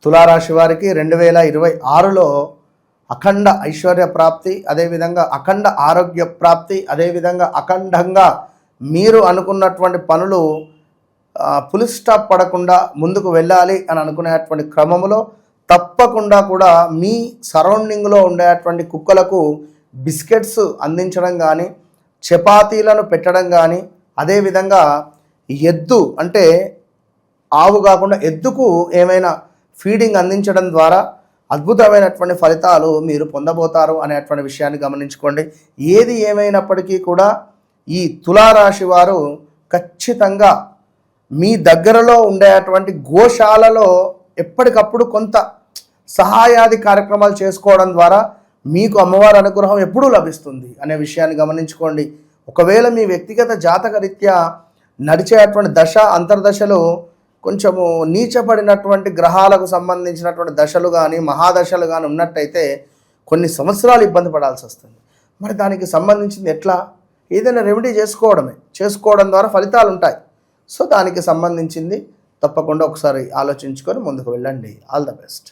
తులారాశి వారికి 2026లో అఖండ ఐశ్వర్య ప్రాప్తి, అదేవిధంగా అఖండ ఆరోగ్య ప్రాప్తి, అదేవిధంగా అఖండంగా మీరు అనుకున్నటువంటి పనులు ఫుల్ స్టాప్ పడకుండా ముందుకు వెళ్ళాలి అని అనుకునేటువంటి క్రమంలో తప్పకుండా కూడా మీ సరౌండింగ్లో ఉండేటువంటి కుక్కలకు బిస్కెట్స్ అందించడం కానీ, చపాతీలను పెట్టడం కానీ, అదేవిధంగా ఎద్దు అంటే ఆవు కాకుండా ఎద్దుకు ఏమైనా ఫీడింగ్ అందించడం ద్వారా అద్భుతమైనటువంటి ఫలితాలు మీరు పొందబోతారు అనేటువంటి విషయాన్ని గమనించుకోండి. ఏది ఏమైనప్పటికీ కూడా ఈ తులారాశి వారు ఖచ్చితంగా మీ దగ్గరలో ఉండేటువంటి గోశాలలో ఎప్పటికప్పుడు కొంత సహాయాది కార్యక్రమాలు చేసుకోవడం ద్వారా మీకు అమ్మవారి అనుగ్రహం ఎప్పుడూ లభిస్తుంది అనే విషయాన్ని గమనించుకోండి. ఒకవేళ మీ వ్యక్తిగత జాతక రీత్యా నడిచేటువంటి దశ అంతర్దశలు కొంచెము నీచపడినటువంటి గ్రహాలకు సంబంధించినటువంటి దశలు కానీ మహాదశలు కానీ ఉన్నట్టయితే కొన్ని సంవత్సరాలు ఇబ్బంది పడాల్సి వస్తుంది. మరి దానికి సంబంధించింది ఎట్లా? ఏదైనా రెమెడీ చేసుకోవడం ద్వారా ఫలితాలు ఉంటాయి. సో దానికి సంబంధించింది తప్పకుండా ఒకసారి ఆలోచించుకొని ముందుకు వెళ్ళండి. All the best.